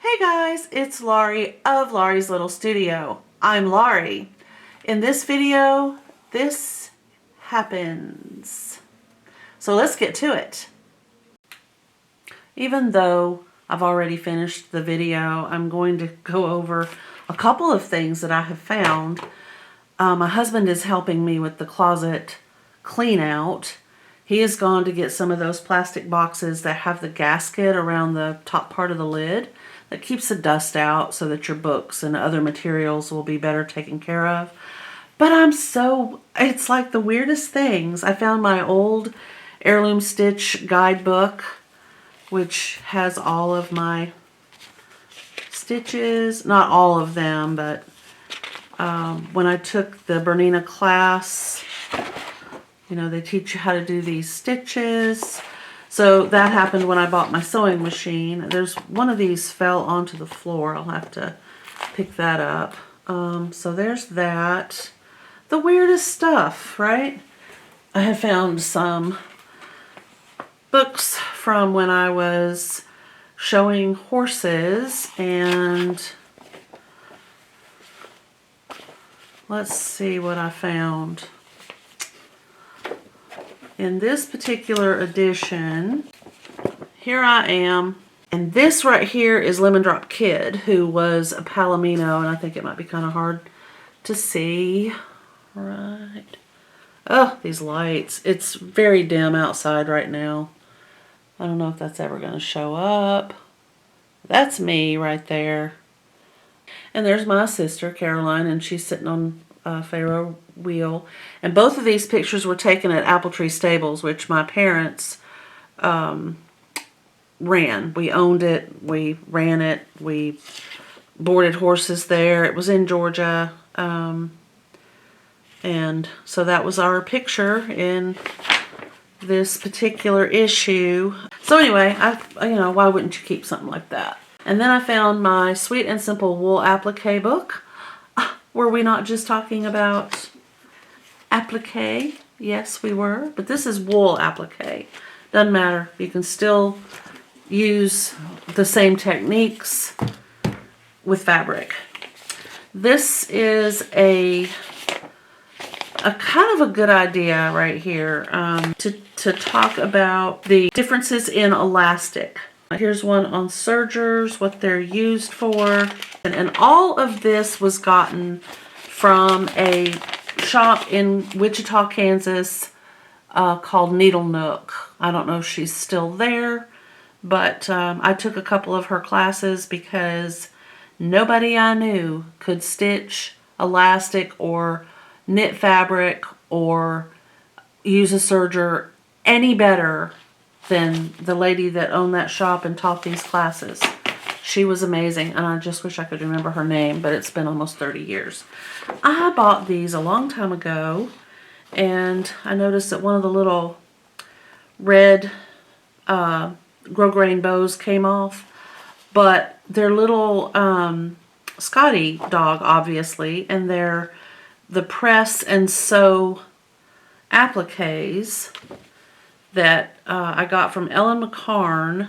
Hey guys, it's Laurie of Laurie's Little Studio. I'm Laurie. In this video, this happens. So let's get to it. Even though I've already finished the video, I'm going to go over a couple of things that I have found. My husband is helping me with the closet clean out. He has gone to get some of those plastic boxes that have the gasket around the top part of the lid that keeps the dust out so that your books and other materials will be better taken care of. But it's like the weirdest things. I found my old heirloom stitch guidebook, which has all of my stitches, not all of them, but when I took the Bernina class, you know, they teach you how to do these stitches. So that happened when I bought my sewing machine. There's one of these fell onto the floor. I'll have to pick that up. So there's that. The weirdest stuff, right? I have found some books from when I was showing horses, and let's see what I found. In this particular edition, here I am, and this right here is Lemon Drop Kid, who was a Palomino, and I think it might be kind of hard to see. Right. Oh, these lights. It's very dim outside right now. I don't know if that's ever going to show up. That's me right there. And there's my sister, Caroline, and she's sitting on Pharaoh wheel. And both of these pictures were taken at Apple Tree Stables, which my parents ran. We owned it, we ran it, we boarded horses there. It was in Georgia. And so that was our picture in this particular issue. So anyway, why wouldn't you keep something like that? And then I found my Sweet and Simple Wool Applique book. Were we not just talking about applique? Yes, we were. But this is wool applique. Doesn't matter. You can still use the same techniques with fabric. This is a kind of a good idea right here to talk about the differences in elastic. Here's one on sergers, what they're used for. And all of this was gotten from a shop in Wichita, Kansas called Needle Nook. I don't know if she's still there, but I took a couple of her classes because nobody I knew could stitch elastic or knit fabric or use a serger any better than the lady that owned that shop and taught these classes. She was amazing, and I just wish I could remember her name, but it's been almost 30 years. I bought these a long time ago, and I noticed that one of the little red grosgrain bows came off, but they're little Scotty dog, obviously, and they're the press and sew appliques that I got from Ellen McCarn.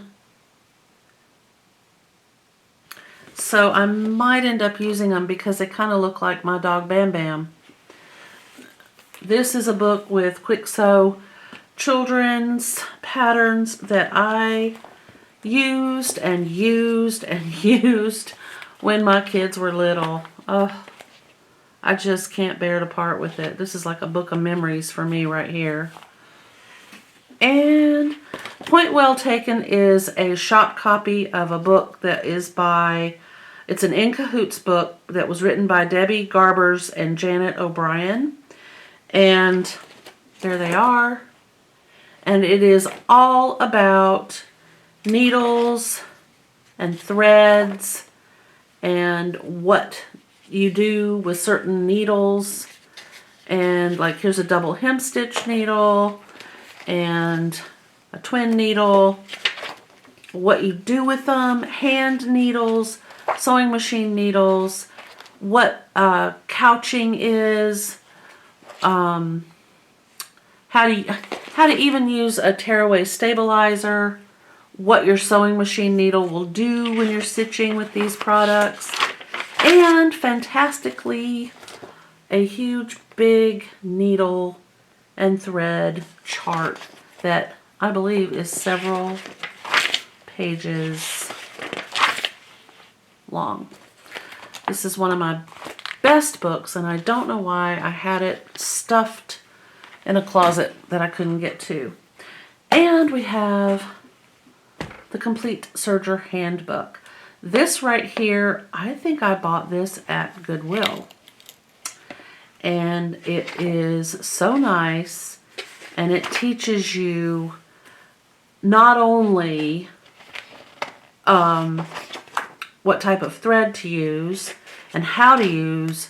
So I might end up using them because they kind of look like my dog Bam Bam. This is a book with quick sew children's patterns that I used and used and used when my kids were little. I just can't bear to part with it. This is like a book of memories for me right here. And Point Well Taken is a shop copy of a book that is by, it's an In Cahoots book that was written by Debbie Garbers and Janet O'Brien. And there they are. And it is all about needles and threads and what you do with certain needles. And like here's a double hem stitch needle and a twin needle, what you do with them, hand needles, sewing machine needles, what couching is, how to even use a tearaway stabilizer, what your sewing machine needle will do when you're stitching with these products. And fantastically, a huge big needle and thread chart that I believe is several pages long. This is one of my best books, and I don't know why I had it stuffed in a closet that I couldn't get to. And we have the complete Serger Handbook. This right here, I think I bought this at Goodwill. And it is so nice, and it teaches you not only what type of thread to use and how to use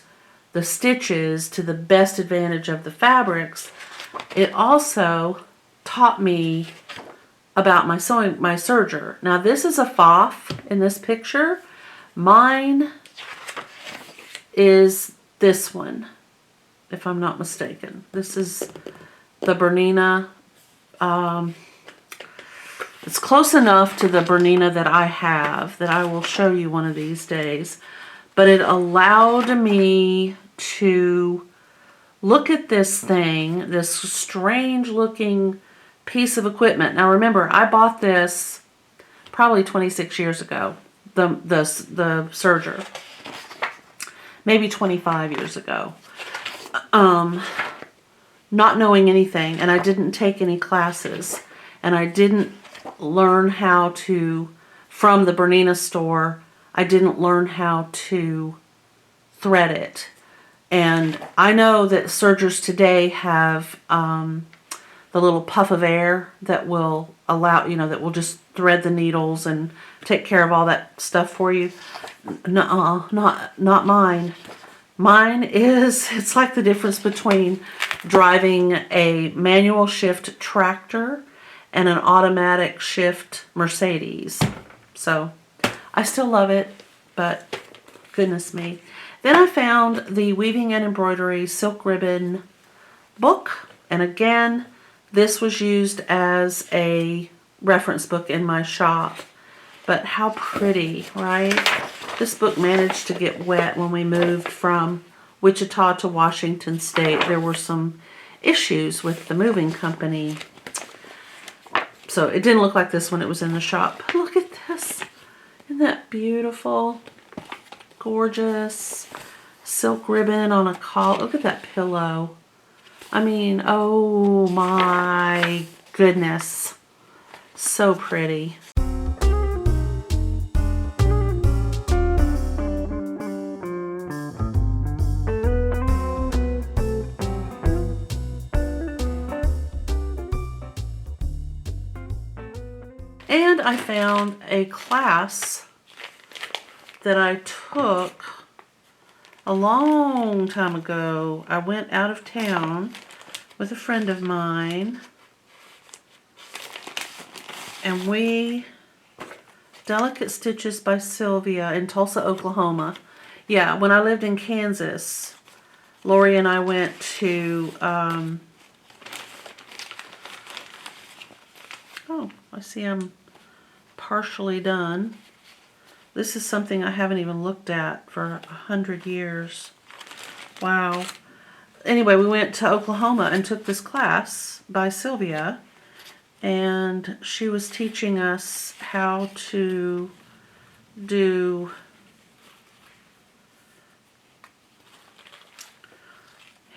the stitches to the best advantage of the fabrics. It also taught me about my serger. Now this is a FOF in this picture. Mine is this one, if I'm not mistaken. This is the Bernina. It's close enough to the Bernina that I have that I will show you one of these days. But it allowed me to look at this thing, this strange looking piece of equipment. Now remember, I bought this probably 26 years ago, the Serger. Maybe 25 years ago. Not knowing anything, and I didn't take any classes, and I didn't learn how to, from the Bernina store, I didn't learn how to thread it. And I know that sergers today have the little puff of air that will allow, that will just thread the needles and take care of all that stuff for you. Nuh-uh, not mine. Mine is, it's like the difference between driving a manual shift tractor and an automatic shift Mercedes. So I still love it, but goodness me. Then I found the Weaving and Embroidery Silk Ribbon book. And again, this was used as a reference book in my shop. But how pretty, right? This book managed to get wet when we moved from Wichita to Washington State. There were some issues with the moving company. So it didn't look like this when it was in the shop. But look at this. Isn't that beautiful? Gorgeous. Silk ribbon on a collar. Look at that pillow. I mean, oh my goodness. So pretty. And I found a class that I took a long time ago. I went out of town with a friend of mine, and Delicate Stitches by Sylvia in Tulsa, Oklahoma. Yeah, when I lived in Kansas, Laurie and I went to, oh, I see I'm partially done. This is something I haven't even looked at for 100 years. Wow. Anyway, we went to Oklahoma and took this class by Sylvia, and she was teaching us how to do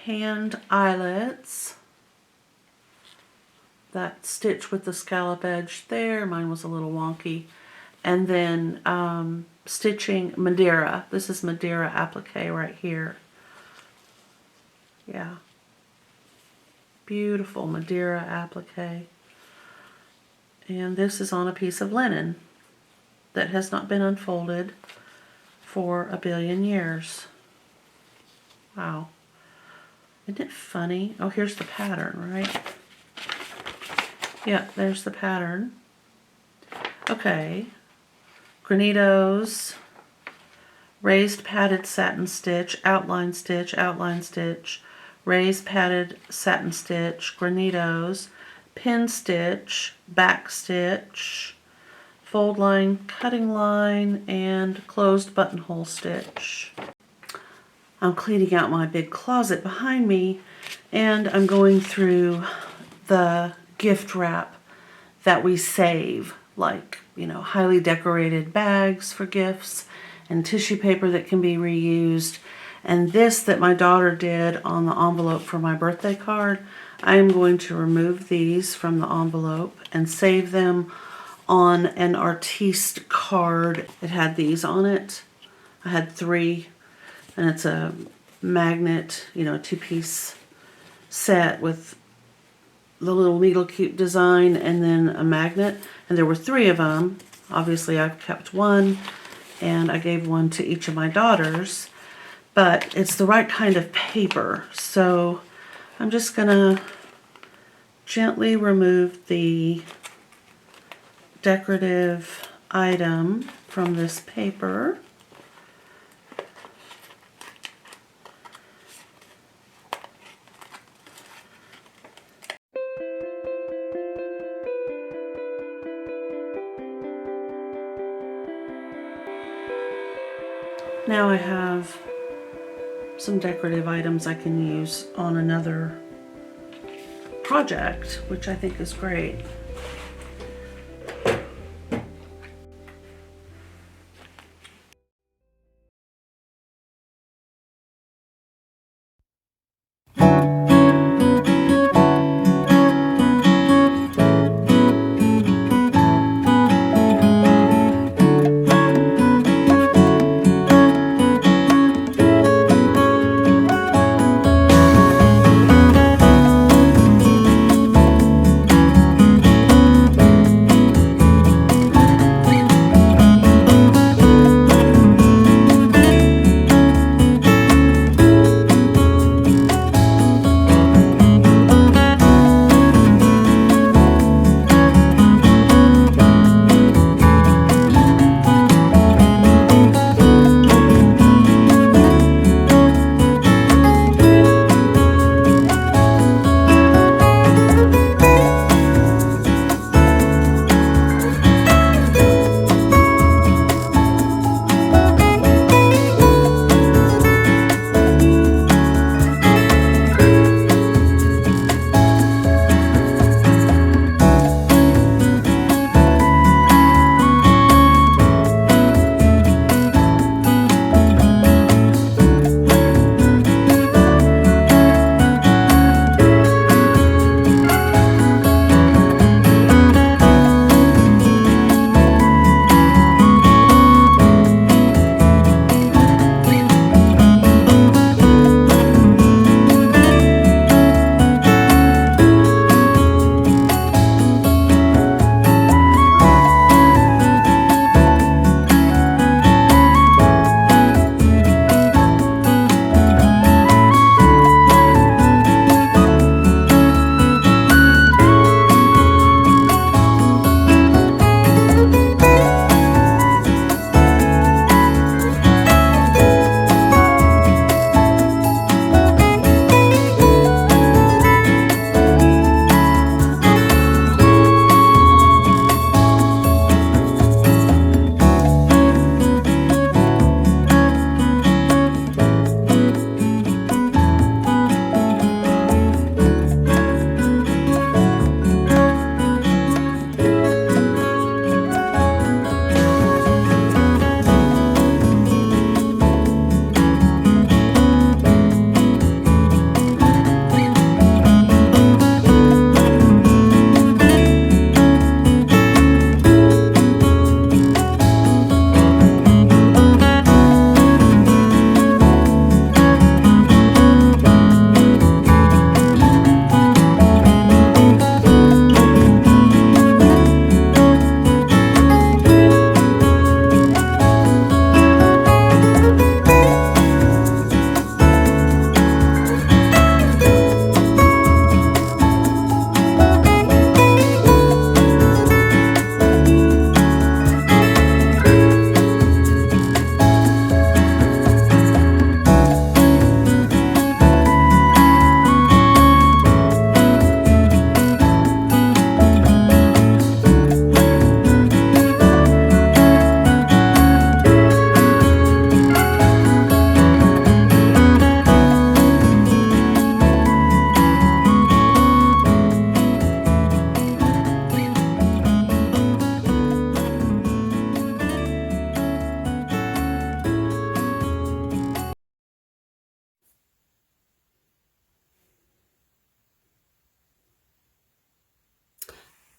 hand eyelets. That stitch with the scallop edge there, mine was a little wonky. And then stitching Madeira. This is Madeira applique right here. Yeah. Beautiful Madeira applique. And this is on a piece of linen that has not been unfolded for a billion years. Wow. Isn't it funny? Oh, here's the pattern, right? Yeah, there's the pattern. Okay. Granitos, raised padded satin stitch, outline stitch, raised padded satin stitch, granitos, pin stitch, back stitch, fold line, cutting line, and closed buttonhole stitch. I'm cleaning out my big closet behind me, and I'm going through the gift wrap that we save, like, you know, highly decorated bags for gifts and tissue paper that can be reused. And this that my daughter did on the envelope for my birthday card, I am going to remove these from the envelope and save them on an artiste card. It had these on it. I had 3, and it's a magnet, you know, 2-piece set with the little needle cute design and then a magnet. And there were 3 of them. Obviously I've kept one, and I gave one to each of my daughters, but it's the right kind of paper. So I'm just gonna gently remove the decorative item from this paper. Now I have some decorative items I can use on another project, which I think is great.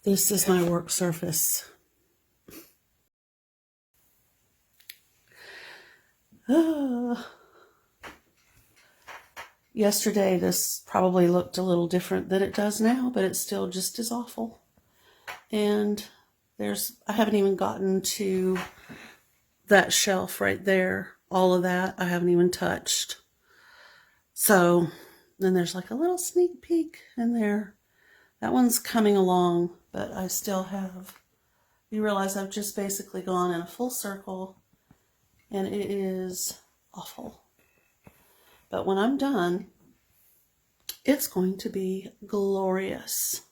This is my work surface. Yesterday, this probably looked a little different than it does now, but it's still just as awful. And I haven't even gotten to that shelf right there. All of that I haven't even touched. So then there's like a little sneak peek in there. That one's coming along, but I still have, you realize I've just basically gone in a full circle, and it is awful. But when I'm done, it's going to be glorious.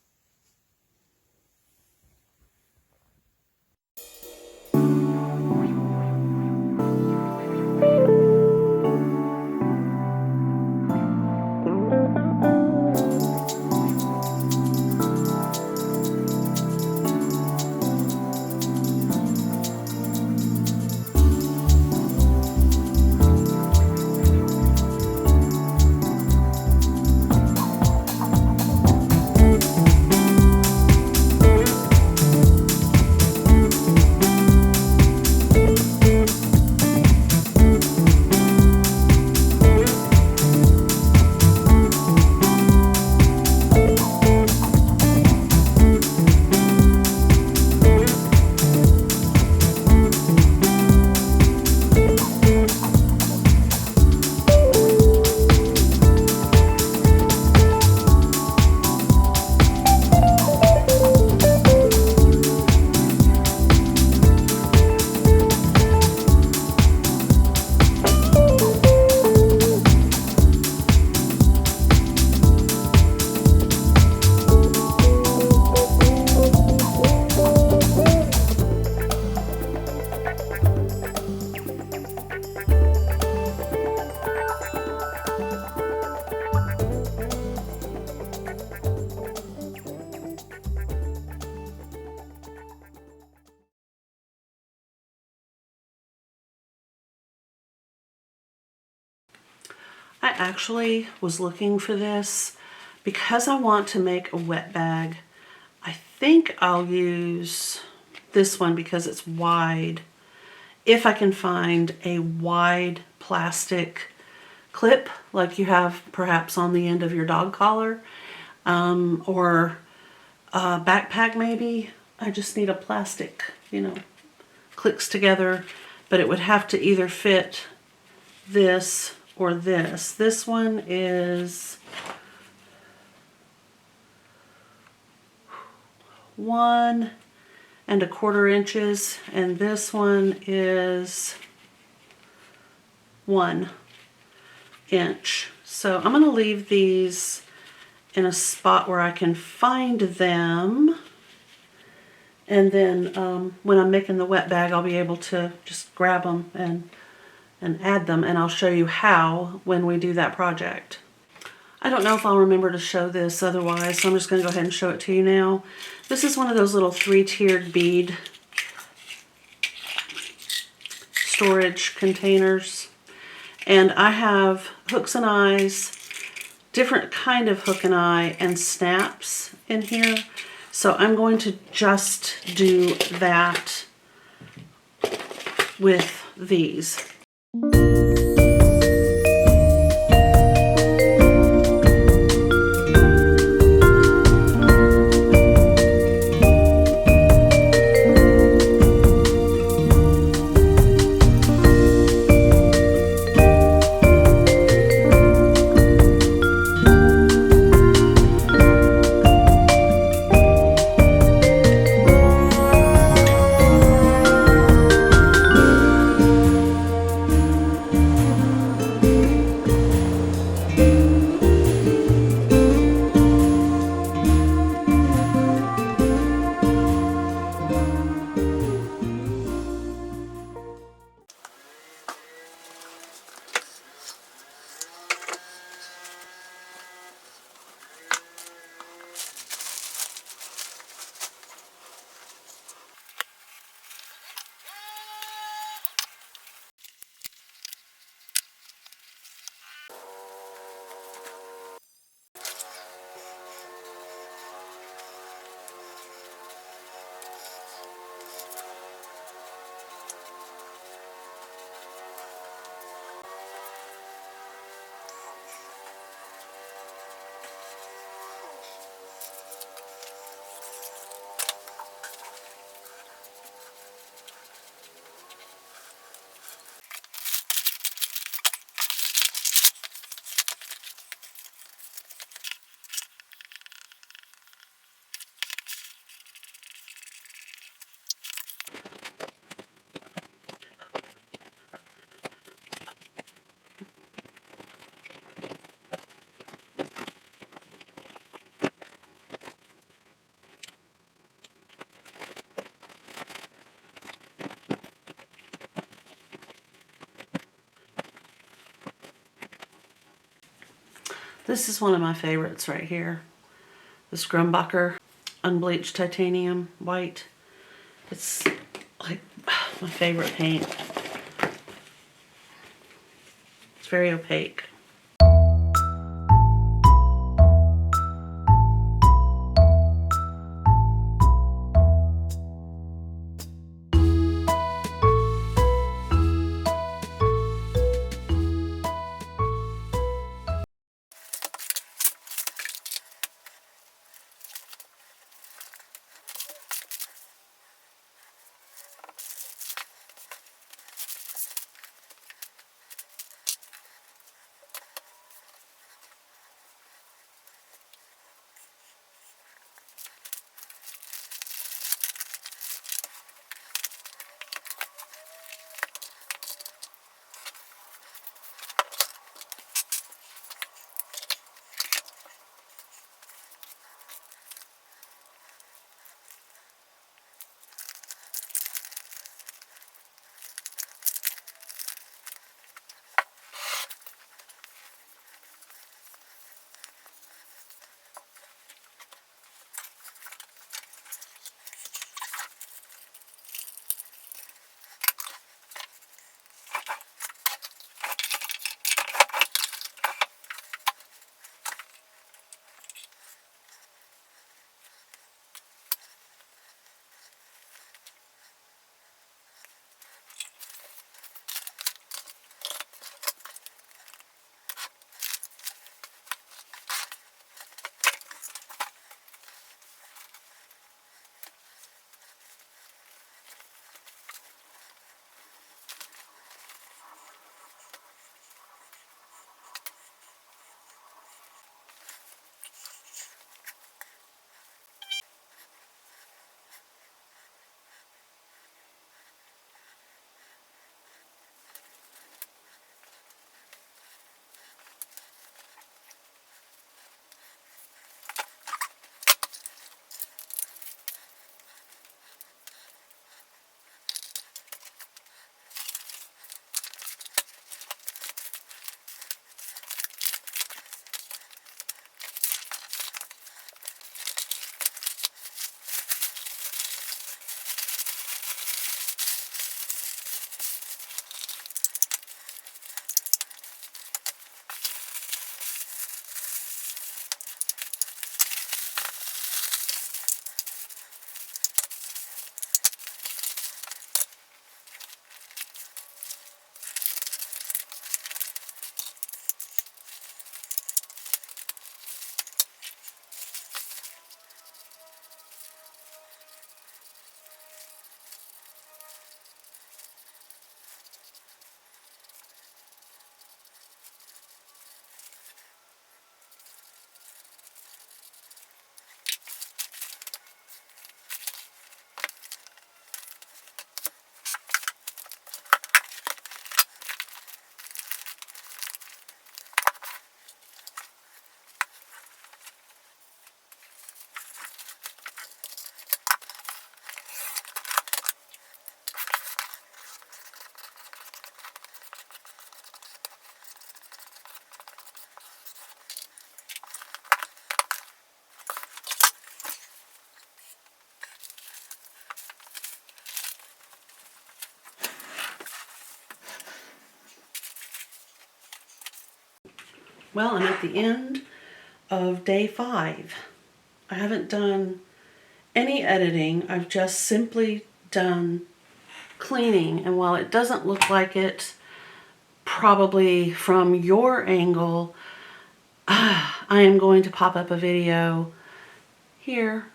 I actually was looking for this because I want to make a wet bag. I think I'll use this one because it's wide. If I can find a wide plastic clip like you have perhaps on the end of your dog collar, or a backpack maybe. I just need a plastic, clicks together, but it would have to either fit this or this. This one is 1¼ inches, and this one is 1 inch. So I'm going to leave these in a spot where I can find them, and then when I'm making the wet bag I'll be able to just grab them and add them, and I'll show you how when we do that project. I don't know if I'll remember to show this otherwise, so I'm just going to go ahead and show it to you now. This is one of those little 3-tiered bead storage containers, and I have hooks and eyes, different kind of hook and eye, and snaps in here. So I'm going to just do that with these. This is one of my favorites right here. This Grumbacher unbleached titanium white. It's like my favorite paint. It's very opaque. Well, I'm at the end of day 5. I haven't done any editing. I've just simply done cleaning. And while it doesn't look like it, probably from your angle, I am going to pop up a video here.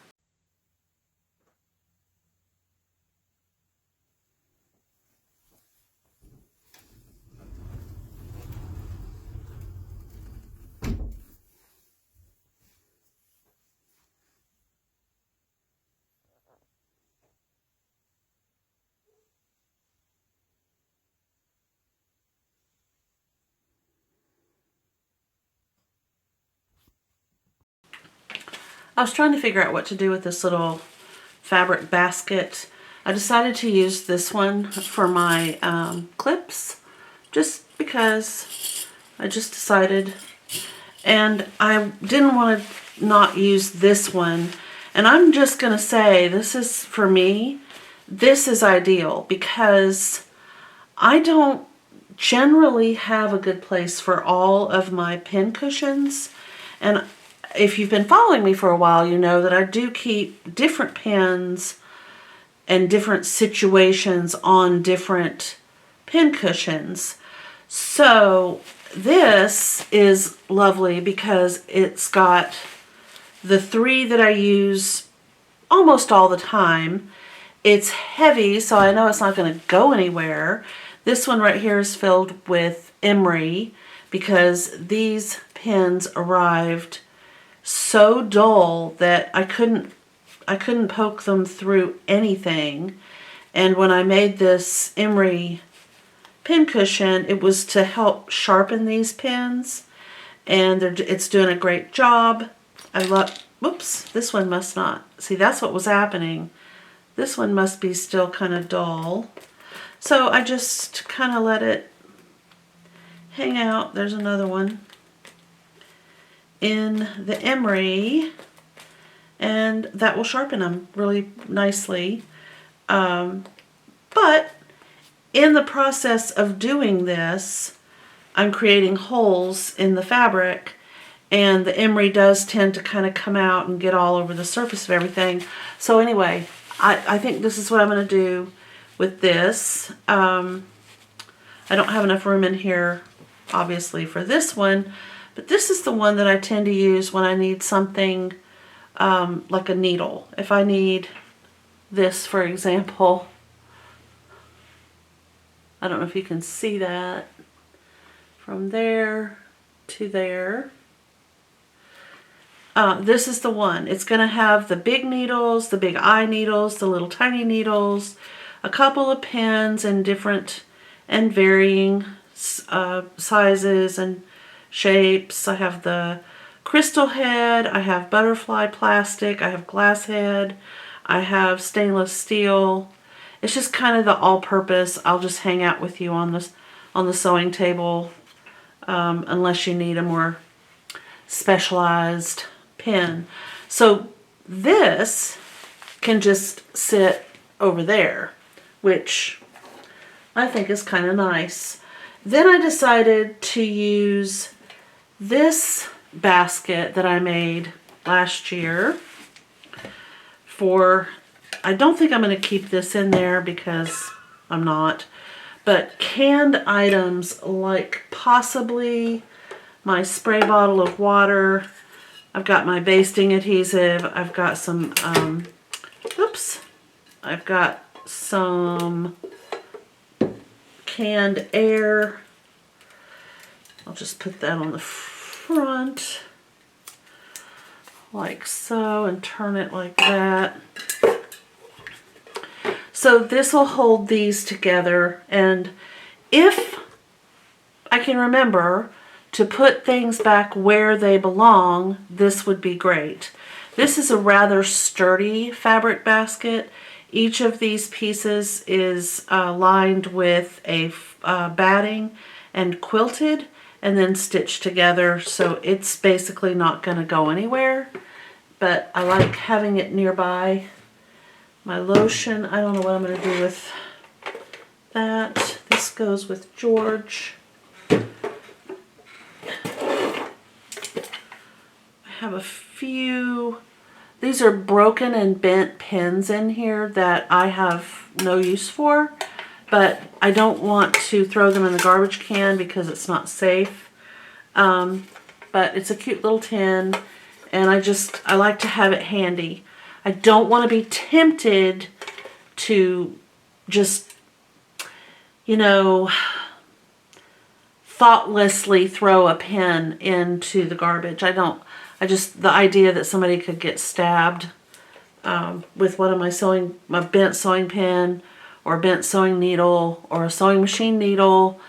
I was trying to figure out what to do with this little fabric basket. I decided to use this one for my clips, just because I just decided. And I didn't want to not use this one. And I'm just going to say, this is, for me, this is ideal because I don't generally have a good place for all of my pin cushions. And if you've been following me for a while, you know that I do keep different pins and different situations on different pin cushions. So this is lovely because it's got the 3 that I use almost all the time. It's heavy, so I know it's not going to go anywhere. This one right here is filled with emery because these pins arrived so dull that I couldn't poke them through anything. And when I made this emery pin cushion, it was to help sharpen these pins, and it's doing a great job. I love, whoops, this one must not. See, that's what was happening. This one must be still kind of dull. So I just kind of let it hang out. There's another one in the emery, and that will sharpen them really nicely. But in the process of doing this, I'm creating holes in the fabric, and the emery does tend to kind of come out and get all over the surface of everything. So anyway, I think this is what I'm going to do with this. I don't have enough room in here, obviously, for this one, but this is the one that I tend to use when I need something like a needle. If I need this, for example, I don't know if you can see that, from there to there. This is the one. It's going to have the big needles, the big eye needles, the little tiny needles, a couple of pins in different and varying sizes and shapes. I have the crystal head, I have butterfly plastic, I have glass head, I have stainless steel. It's just kind of the all-purpose. I'll just hang out with you on the sewing table unless you need a more specialized pin. So this can just sit over there, which I think is kind of nice. Then I decided to use this basket that I made last year for, I don't think I'm going to keep this in there because I'm not, but canned items like possibly my spray bottle of water. I've got my basting adhesive. I've got some, I've got some canned air. I'll just put that on the front like so and turn it like that. So this will hold these together, and if I can remember to put things back where they belong, this would be great. This is a rather sturdy fabric basket. Each of these pieces is lined with a batting and quilted and then stitched together, so it's basically not going to go anywhere, but I like having it nearby. My lotion, I don't know what I'm going to do with that. This goes with George. I have a few, these are broken and bent pins in here that I have no use for, but I don't want to throw them in the garbage can because it's not safe. But it's a cute little tin, and I like to have it handy. I don't want to be tempted to just, you know, thoughtlessly throw a pin into the garbage. the idea that somebody could get stabbed with one of my bent sewing pin or a bent sewing needle or a sewing machine needle,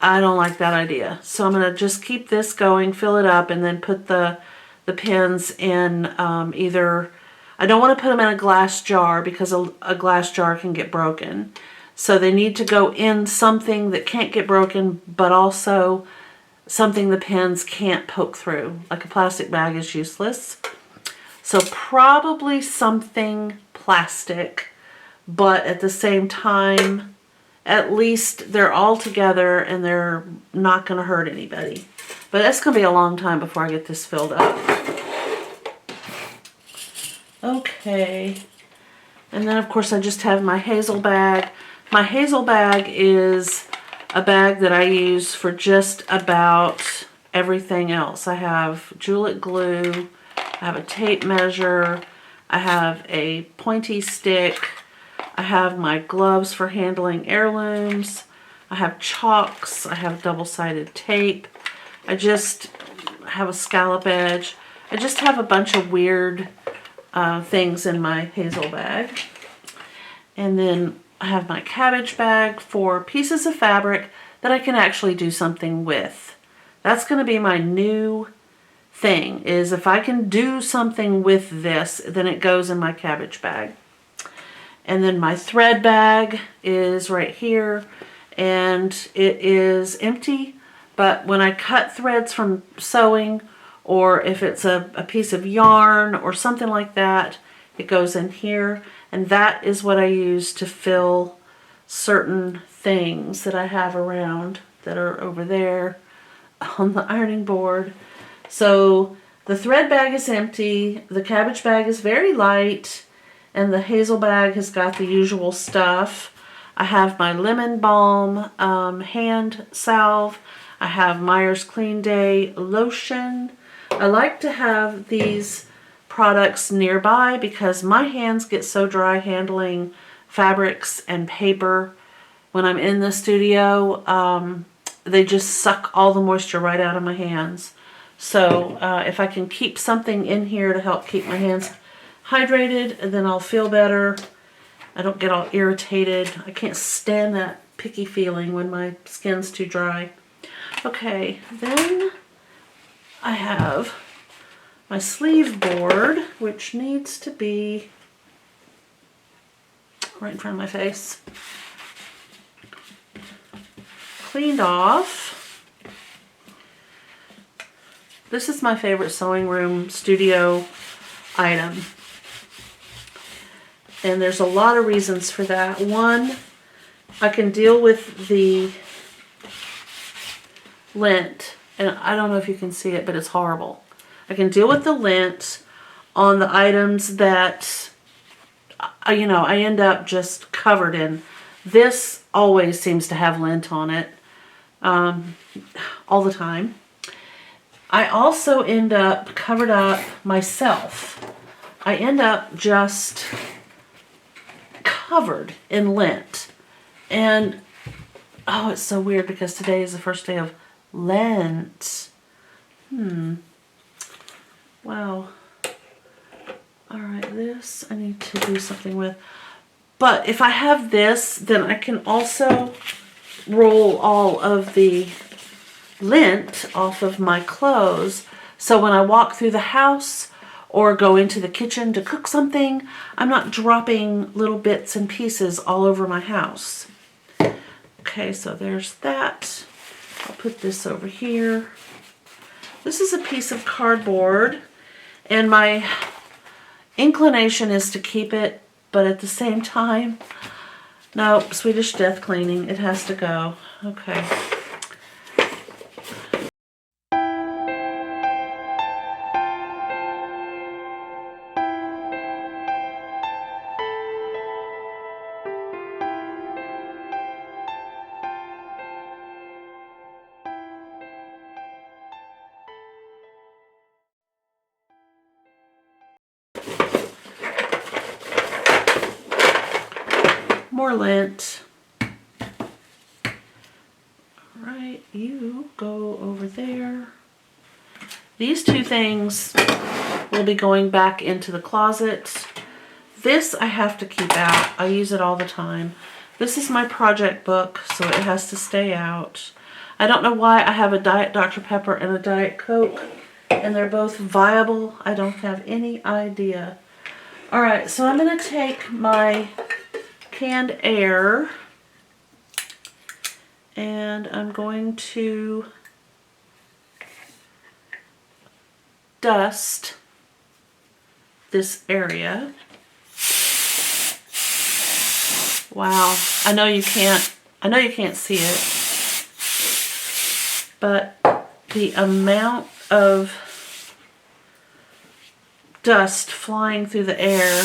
I don't like that idea. So I'm going to just keep this going, fill it up, and then put the pins in either, I don't want to put them in a glass jar because a glass jar can get broken. So they need to go in something that can't get broken, but also something the pins can't poke through. Like a plastic bag is useless. So probably something plastic, but at the same time, at least they're all together and they're not going to hurt anybody. But it's going to be a long time before I get this filled up. Okay. And then of course I just have my hazel bag. My hazel bag is a bag that I use for just about everything else. I have Julep glue, I have a tape measure, I have a pointy stick, I have my gloves for handling heirlooms, I have chalks, I have double-sided tape, I just have a scallop edge. I just have a bunch of weird things in my hazel bag. And then I have my cabbage bag for pieces of fabric that I can actually do something with. That's going to be my new thing, is if I can do something with this, then it goes in my cabbage bag. And then my thread bag is right here, and it is empty, but when I cut threads from sewing, or if it's a piece of yarn or something like that, it goes in here, and that is what I use to fill certain things that I have around that are over there on the ironing board. So the thread bag is empty, the cabbage bag is very light, and the hazel bag has got the usual stuff. I have my lemon balm hand salve. I have Meyer's Clean Day lotion. I like to have these products nearby because my hands get so dry handling fabrics and paper when I'm in the studio. They just suck all the moisture right out of my hands. So if I can keep something in here to help keep my hands hydrated, then I'll feel better. I don't get all irritated. I can't stand that picky feeling when my skin's too dry. Okay, then I have my sleeve board, which needs to be right in front of my face. Cleaned off. This is my favorite sewing room studio item. And there's a lot of reasons for that. One, I can deal with the lint, and I don't know if you can see it, but it's horrible. I can deal with the lint on the items that, I end up just covered in. This always seems to have lint on it, all the time. I also end up covered up myself. I end up just covered in lint. And, oh, it's so weird because today is the first day of Lent. Wow. Alright, this I need to do something with. But if I have this, then I can also roll all of the lint off of my clothes. So when I walk through the house or go into the kitchen to cook something, I'm not dropping little bits and pieces all over my house. Okay, so there's that. I'll put this over here. This is a piece of cardboard, and my inclination is to keep it, but at the same time, no, Swedish death cleaning, it has to go. Okay. More lint. Alright, you go over there. These two things will be going back into the closet. This I have to keep out. I use it all the time. This is my project book, so it has to stay out. I don't know why I have a Diet Dr. Pepper and a Diet Coke, and they're both viable. I don't have any idea. Alright, so I'm going to take my canned air, and I'm going to dust this area. Wow, I know you can't see it, but the amount of dust flying through the air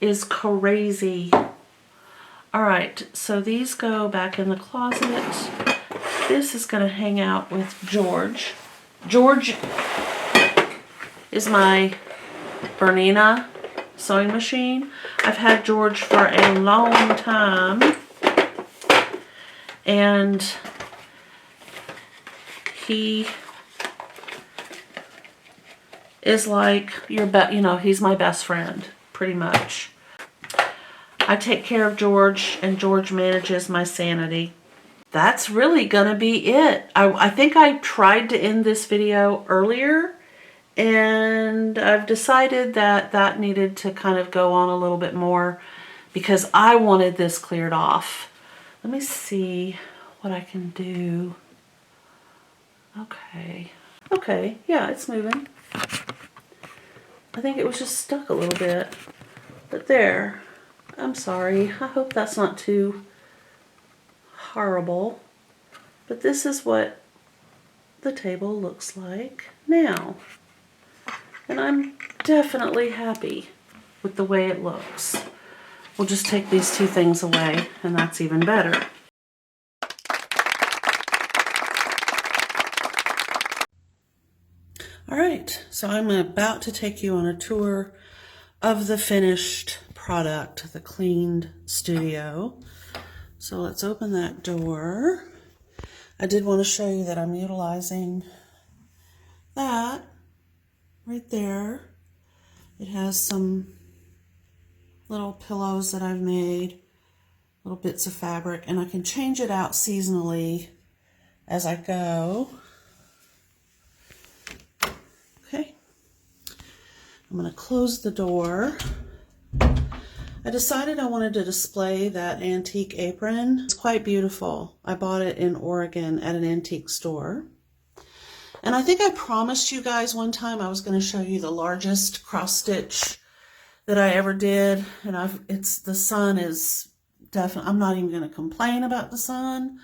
is crazy. All right, so these go back in the closet. This is going to hang out with George. George is my Bernina sewing machine. I've had George for a long time, and he is like he's my best friend, pretty much. I take care of George, and George manages my sanity. That's really gonna be it. I think I tried to end this video earlier, and I've decided that that needed to kind of go on a little bit more because I wanted this cleared off. Let me see what I can do. Okay, yeah, it's moving. I think it was just stuck a little bit, but there. I'm sorry. I hope that's not too horrible, but this is what the table looks like now, and I'm definitely happy with the way it looks. We'll just take these two things away, and that's even better. All right, so I'm about to take you on a tour of the finished product, the cleaned studio. So let's open that door. I did want to show you that I'm utilizing that right there. It has some little pillows that I've made, little bits of fabric, and I can change it out seasonally as I go. Okay, I'm going to close the door. I decided I wanted to display that antique apron. It's quite beautiful. I bought it in Oregon at an antique store. And I think I promised you guys one time I was going to show you the largest cross stitch that I ever did. And the sun is definitely, I'm not even going to complain about the sun.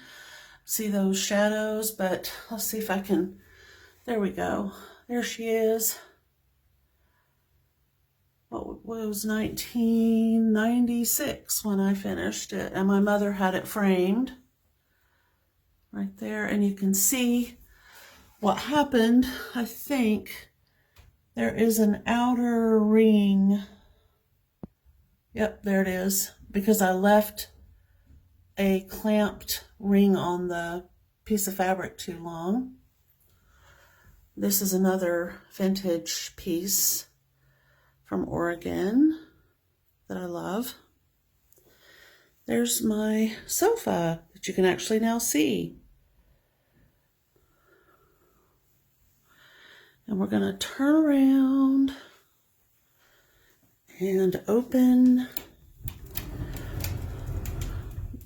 See those shadows, but let's see if I can, there we go. There she is. What was 1996 when I finished it, and my mother had it framed right there, and you can see what happened. I think there is an outer ring. Yep, there it is, because I left a clamped ring on the piece of fabric too long. This is another vintage piece from Oregon that I love. There's my sofa that you can actually now see. And we're going to turn around and open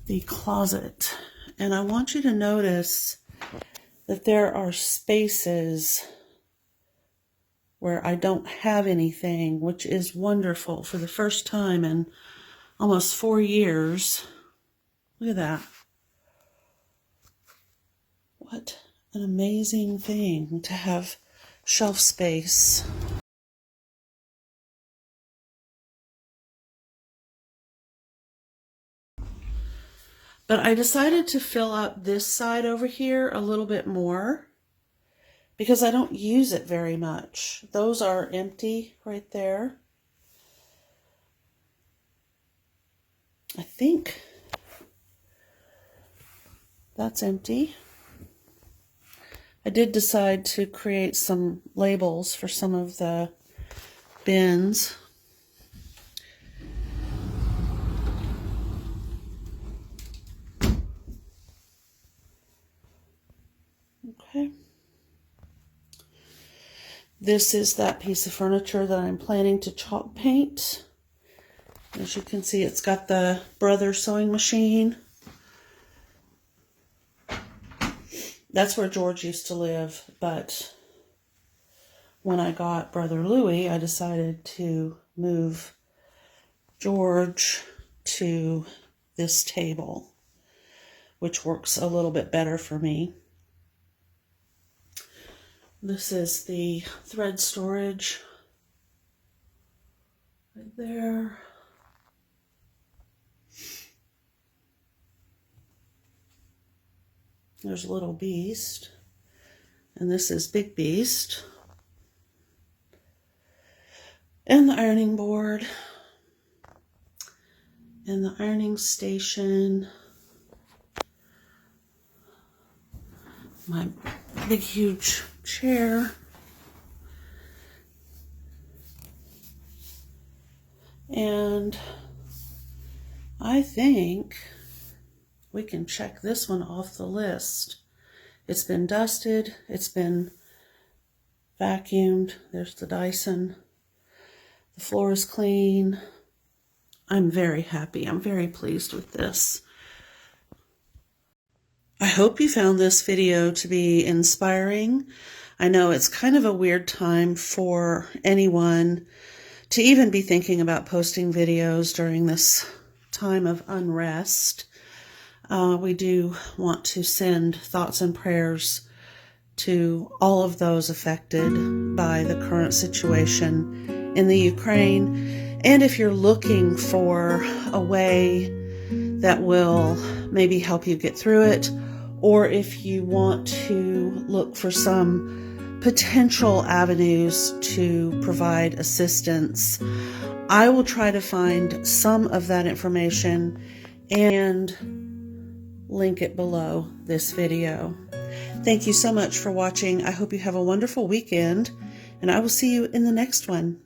the closet. And I want you to notice that there are spaces where I don't have anything, which is wonderful for the first time in almost 4 years. Look at that. What an amazing thing to have shelf space. But I decided to fill up this side over here a little bit more because I don't use it very much. Those are empty right there. I think that's empty. I did decide to create some labels for some of the bins. Okay. This is that piece of furniture that I'm planning to chalk paint. As you can see, it's got the brother sewing machine. That's where George used to live, but when I got Brother Louie, I decided to move George to this table, which works a little bit better for me. This is the thread storage right there. There's Little Beast, and this is Big Beast. And the ironing board, and the ironing station. My big, huge chair. And I think we can check this one off the list. It's been dusted. It's been vacuumed. There's the Dyson. The floor is clean. I'm very happy. I'm very pleased with this. I hope you found this video to be inspiring. I know it's kind of a weird time for anyone to even be thinking about posting videos during this time of unrest. We do want to send thoughts and prayers to all of those affected by the current situation in the Ukraine. And if you're looking for a way that will maybe help you get through it, or if you want to look for some potential avenues to provide assistance, I will try to find some of that information and link it below this video. Thank you so much for watching. I hope you have a wonderful weekend, and I will see you in the next one.